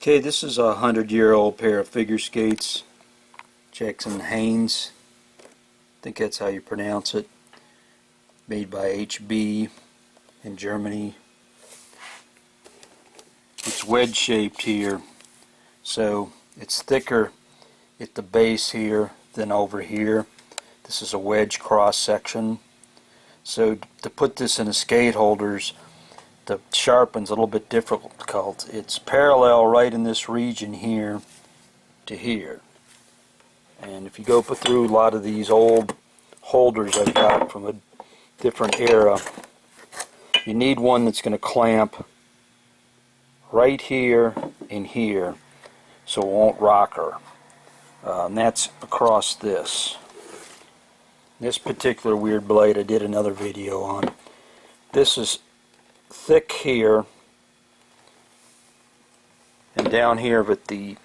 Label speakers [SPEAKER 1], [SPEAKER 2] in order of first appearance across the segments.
[SPEAKER 1] Okay, this is a 100-year-old pair of figure skates, Jackson Haines, I think that's how you pronounce it, made by HB in Germany. It's wedge shaped here, so it's thicker at the base here than over here. This is a wedge cross section. So to put this in a skate holders, the sharpen's a little bit difficult. It's parallel right in this region here to here. And if you go through a lot of these old holders I've got from a different era, you need one that's going to clamp right here and here so it won't rock her. And that's across this. This particular weird blade I did another video on. This is thick here and down here, but the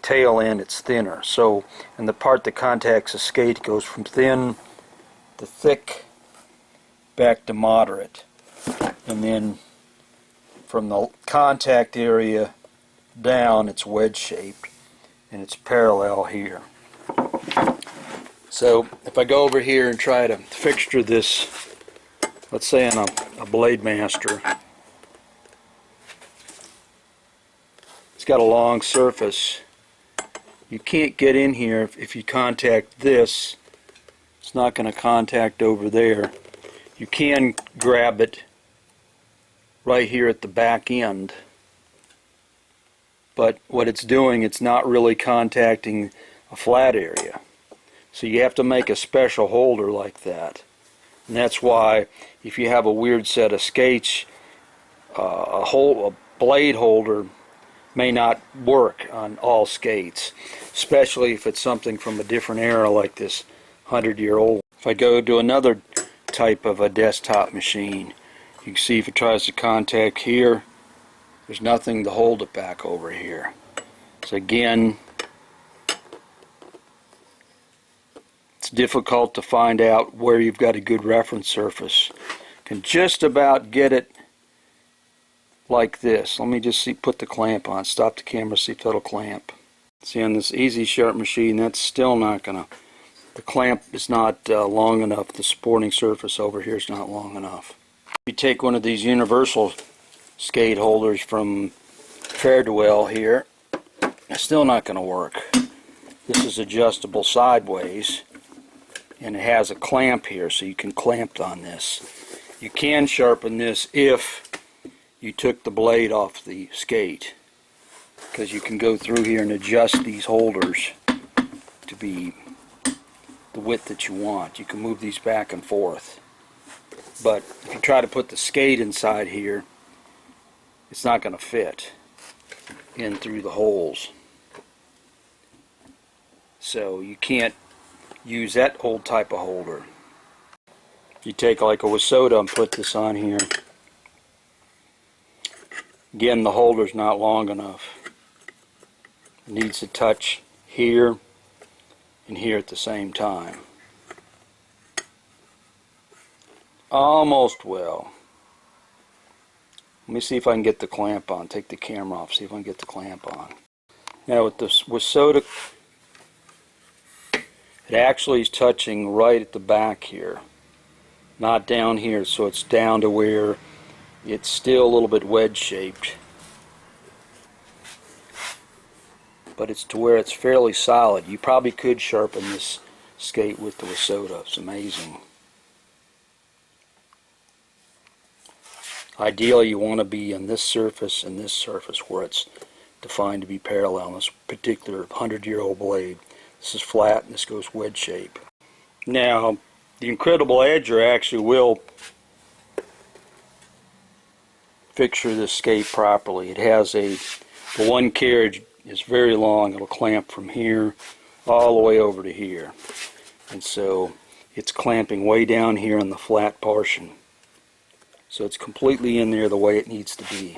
[SPEAKER 1] tail end it's thinner. So, and the part that contacts the skate goes from thin to thick back to moderate, and then from the contact area down it's wedge shaped and it's parallel here. So if I go over here and try to fixture this, let's say on a Blade Master, it's got a long surface. You can't get in here if you contact this. It's not going to contact over there. You can grab it right here at the back end, but what it's doing, it's not really contacting a flat area. So you have to make a special holder like that. And that's why if you have a weird set of skates, a blade holder may not work on all skates, especially if it's something from a different era like this 100-year-old. If I go to another type of a desktop machine, you can see if it tries to contact here, there's nothing to hold it back over here. So again, it's difficult to find out where you've got a good reference surface. Can just about get it like this. Let me just put the clamp on. Stop the camera, see if that'll clamp. See, on this Easy Sharp machine, that's still not gonna. The clamp is not long enough. The supporting surface over here is not long enough. If you take one of these universal skate holders from Fare-to-Well here, it's still not going to work. This is adjustable sideways, and it has a clamp here, so you can clamp on this. You can sharpen this if you took the blade off the skate, because you can go through here and adjust these holders to be the width that you want. You can move these back and forth. But if you try to put the skate inside here, it's not going to fit in through the holes. So you can't use that old type of holder. You take like a Wissota and put this on here. Again, the holder's not long enough. It needs to touch here and here at the same time. Almost well. Let me see if I can get the clamp on. Take the camera off, see if I can get the clamp on. Now with this Wissota, it actually is touching right at the back here, not down here, so it's down to where it's still a little bit wedge shaped, but it's to where it's fairly solid. You probably could sharpen this skate with the Wissota. It's amazing. Ideally, you want to be on this surface and this surface where it's defined to be parallel on this particular 100-year-old blade. This is flat and this goes wedge shape. Now, the Incredible Edger actually will fixture this skate properly. It has the one carriage is very long. It'll clamp from here all the way over to here. And so it's clamping way down here in the flat portion. So it's completely in there the way it needs to be.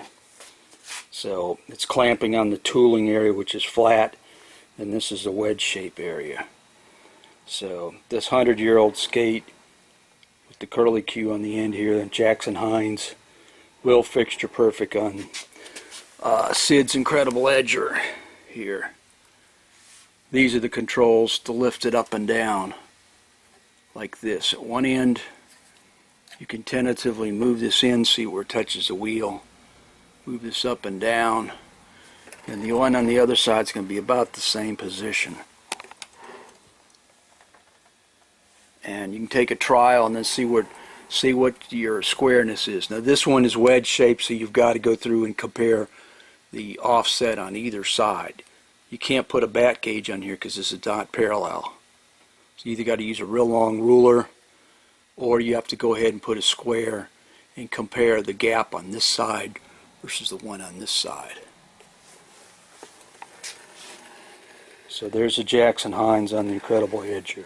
[SPEAKER 1] So it's clamping on the tooling area, which is flat, and this is the wedge shape area. So this 100-year-old skate with the curly Q on the end here, the Jackson Haines, will fixture perfect on Sid's Incredible Edger here. These are the controls to lift it up and down like this. At one end you can tentatively move this in, see where it touches the wheel. Move this up and down, and the one on the other side is going to be about the same position. And you can take a trial and then see what your squareness is. Now this one is wedge shaped, so you've got to go through and compare the offset on either side. You can't put a bat gauge on here because this is not parallel. So you either got to use a real long ruler, or you have to go ahead and put a square and compare the gap on this side versus the one on this side. So there's a Jackson Haines on the Incredible Edger.